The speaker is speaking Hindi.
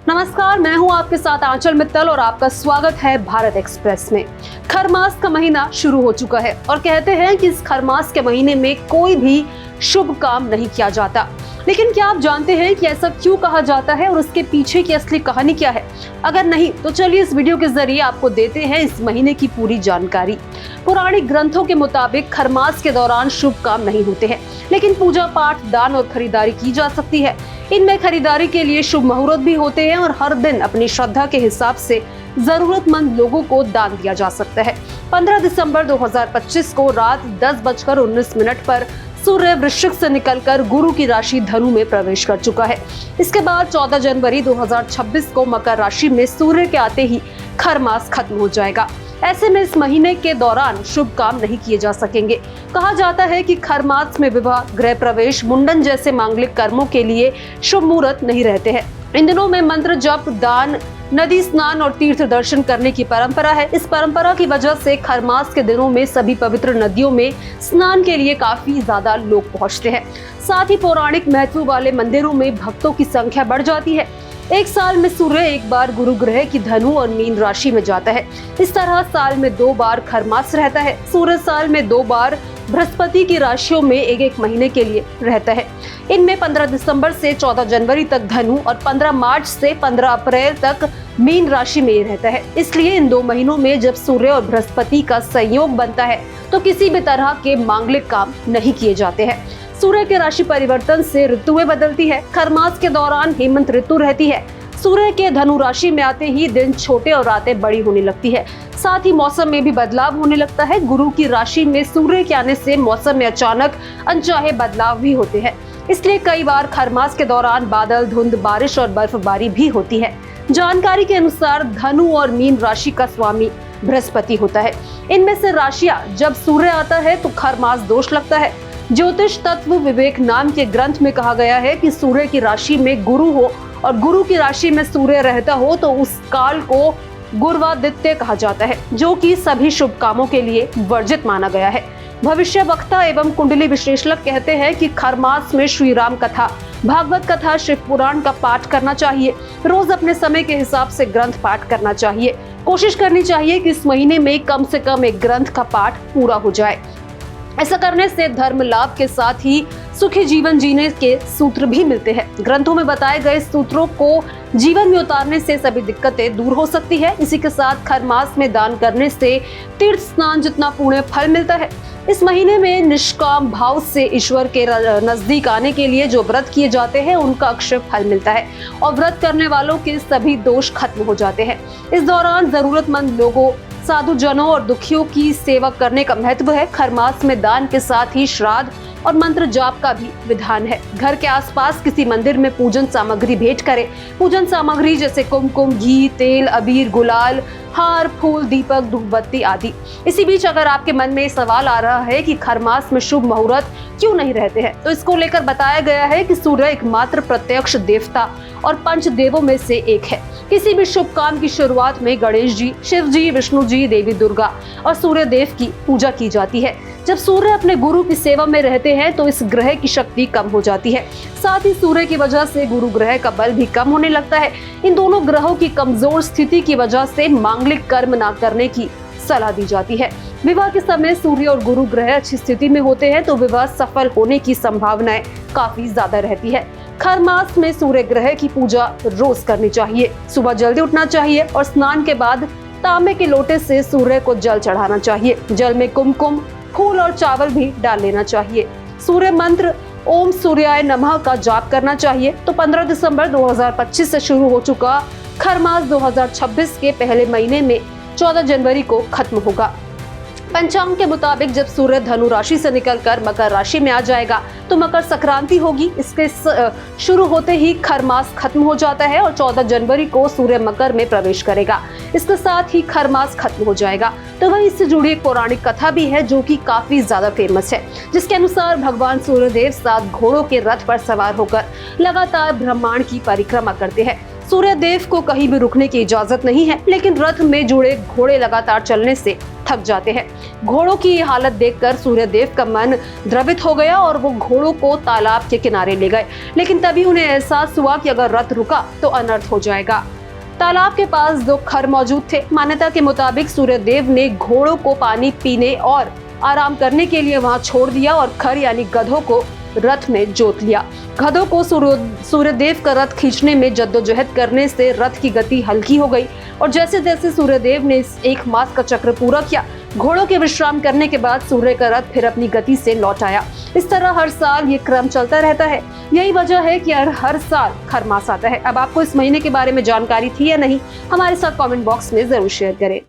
नमस्कार, मैं हूं आपके साथ आंचल मित्तल और आपका स्वागत है भारत एक्सप्रेस में। खरमास का महीना शुरू हो चुका है और कहते हैं कि इस खरमास के महीने में कोई भी शुभ काम नहीं किया जाता। लेकिन क्या आप जानते हैं कि ऐसा क्यों कहा जाता है और उसके पीछे की असली कहानी क्या है? अगर नहीं तो चलिए इस वीडियो के जरिए आपको देते हैं इस महीने की पूरी जानकारी। पौराणिक ग्रंथों के मुताबिक खरमास के दौरान शुभ काम नहीं होते हैं, लेकिन पूजा पाठ, दान और खरीदारी की जा सकती है। इनमें खरीदारी के लिए शुभ मुहूर्त भी होते हैं और हर दिन अपनी श्रद्धा के हिसाब से जरूरतमंद लोगों को दान दिया जा सकता है। 15 दिसंबर 2025 को रात 10:19 पर सूर्य वृश्चिक से निकलकर गुरु की राशि धनु में प्रवेश कर चुका है। इसके बाद 14 जनवरी 2026 को मकर राशि में सूर्य के आते ही खरमास खत्म हो जाएगा। ऐसे में इस महीने के दौरान शुभ काम नहीं किए जा सकेंगे। कहा जाता है कि खरमास में विवाह, गृह प्रवेश, मुंडन जैसे मांगलिक कर्मों के लिए शुभ मुहूर्त नहीं रहते हैं। इन दिनों में मंत्र जप, दान, नदी स्नान और तीर्थ दर्शन करने की परंपरा है। इस परंपरा की वजह से खरमास के दिनों में सभी पवित्र नदियों में स्नान के लिए काफी ज्यादा लोग पहुंचते हैं। साथ ही पौराणिक महत्व वाले मंदिरों में भक्तों की संख्या बढ़ जाती है। एक साल में सूर्य एक बार गुरु ग्रह की धनु और मीन राशि में जाता है। इस तरह साल में 2 बार खरमास रहता है। सूर्य साल में 2 बार बृहस्पति की राशियों में एक महीने के लिए रहता है। इनमें 15 दिसंबर से 14 जनवरी तक धनु और 15 मार्च से 15 अप्रैल तक मीन राशि में रहता है। इसलिए इन 2 महीनों में जब सूर्य और बृहस्पति का संयोग बनता है तो किसी भी तरह के मांगलिक काम नहीं किए जाते हैं। सूर्य के राशि परिवर्तन से ऋतुएं बदलती है। खरमास के दौरान हेमंत ऋतु रहती है। सूर्य के धनु राशि में आते ही दिन छोटे और रातें बड़ी होने लगती है। साथ ही मौसम में भी बदलाव होने लगता है। गुरु की राशि में सूर्य के आने से मौसम में अचानक अनचाहे बदलाव भी होते हैं। इसलिए कई बार खरमास के दौरान बादल, धुंध, बारिश और बर्फबारी भी होती है। जानकारी के अनुसार धनु और मीन राशि का स्वामी बृहस्पति होता है। इनमें से राशियां जब सूर्य आता है तो खरमास दोष लगता है। ज्योतिष तत्व विवेक नाम के ग्रंथ में कहा गया है कि सूर्य की राशि में गुरु हो और गुरु की राशि में सूर्य रहता हो तो उस काल को गुर्वादित्य कहा जाता है, जो कि सभी शुभ कामों के लिए वर्जित माना गया है। भविष्य वक्ता एवं कुंडली विश्लेषक कहते हैं कि खरमास में श्री राम कथा, भागवत कथा, शिव पुराण का पाठ करना चाहिए। रोज अपने समय के हिसाब से ग्रंथ पाठ करना चाहिए। कोशिश करनी चाहिए कि इस महीने में कम से कम एक ग्रंथ का पाठ पूरा हो जाए। ऐसा करने से धर्म लाभ के साथ ही सुखी जीवन जीने के सूत्र भी मिलते हैं। ग्रंथों में बताए गए सूत्रों को जीवन में उतारने से सभी दिक्कतें दूर हो सकती है। इसी के साथ खरमास में दान करने से तीर्थ स्नान जितना पुण्य फल मिलता है। इस महीने में निष्काम भाव से ईश्वर के नजदीक आने के लिए जो व्रत किए जाते हैं उनका अक्षय फल मिलता है और व्रत करने वालों के सभी दोष खत्म हो जाते हैं। इस दौरान जरूरतमंद लोगों, साधु जनों और दुखियों की सेवा करने का महत्व है। खरमास में दान के साथ ही श्राद्ध और मंत्र जाप का भी विधान है। घर के आसपास किसी मंदिर में पूजन सामग्री भेंट करें। पूजन सामग्री जैसे कुमकुम, घी, तेल, अबीर, गुलाल, हार, फूल, दीपक, धूपबत्ती आदि। इसी बीच अगर आपके मन में सवाल आ रहा है कि खरमास में शुभ मुहूर्त क्यों नहीं रहते हैं, तो इसको लेकर बताया गया है कि सूर्य एकमात्र प्रत्यक्ष देवता और पंच देवों में से एक है। किसी भी शुभ काम की शुरुआत में गणेश जी, शिव जी, विष्णु जी, देवी दुर्गा और सूर्य देव की पूजा की जाती है। जब सूर्य अपने गुरु की सेवा में रहते हैं तो इस ग्रह की शक्ति कम हो जाती है। साथ ही सूर्य की वजह से गुरु ग्रह का बल भी कम होने लगता है। इन दोनों ग्रहों की कमजोर स्थिति की वजह से मांगलिक कर्म न करने की सलाह दी जाती है। विवाह के समय सूर्य और गुरु ग्रह अच्छी स्थिति में होते हैं तो विवाह सफल होने की संभावनाएं काफी ज्यादा रहती है। खरमास में सूर्य ग्रह की पूजा रोज करनी चाहिए। सुबह जल्दी उठना चाहिए और स्नान के बाद तांबे के लोटे से सूर्य को जल चढ़ाना चाहिए। जल में कुमकुम, फूल और चावल भी डाल लेना चाहिए। सूर्य मंत्र ओम सूर्याय नमः का जाप करना चाहिए। तो 15 दिसंबर 2025 से शुरू हो चुका खरमास 2026 के पहले महीने में 14 जनवरी को खत्म होगा। पंचांग के मुताबिक जब सूर्य धनु राशि से निकलकर मकर राशि में आ जाएगा तो मकर संक्रांति होगी। इसके शुरू होते ही खरमास खत्म हो जाता है और 14 जनवरी को सूर्य मकर में प्रवेश करेगा। इसके साथ ही खरमास खत्म हो जाएगा। तो वहीं इससे जुड़ी एक पौराणिक कथा भी है जो कि काफी ज्यादा फेमस है, जिसके अनुसार भगवान सूर्यदेव 7 घोड़ों के रथ पर सवार होकर लगातार ब्रह्मांड की परिक्रमा करते हैं। सूर्यदेव को कहीं भी रुकने की इजाजत नहीं है, लेकिन रथ में जुड़े घोड़े लगातार चलने से थक जाते हैं। घोड़ों की ये हालत देखकर सूर्यदेव का मन द्रवित हो गया और वो घोड़ों को तालाब के किनारे ले गए। लेकिन तभी उन्हें एहसास हुआ कि अगर रथ रुका तो अनर्थ हो जाएगा। तालाब के पास 2 खर मौजूद थे। मान्यता के मुताबिक सूर्यदेव ने घोड़ों को पानी पीने और आराम करने के लिए वहां छोड़ दिया और खर यानी गधों को रथ में जोत लिया। गधों को सूर्यदेव का रथ खींचने में जद्दोजहद करने से रथ की गति हल्की हो गई और जैसे जैसे सूर्यदेव ने इस 1 मास का चक्र पूरा किया, घोड़ों के विश्राम करने के बाद सूर्य का रथ फिर अपनी गति से लौट आया। इस तरह हर साल ये क्रम चलता रहता है। यही वजह है कि हर साल खरमास आता है। अब आपको इस महीने के बारे में जानकारी थी या नहीं, हमारे साथ कमेंट बॉक्स में जरूर शेयर करें।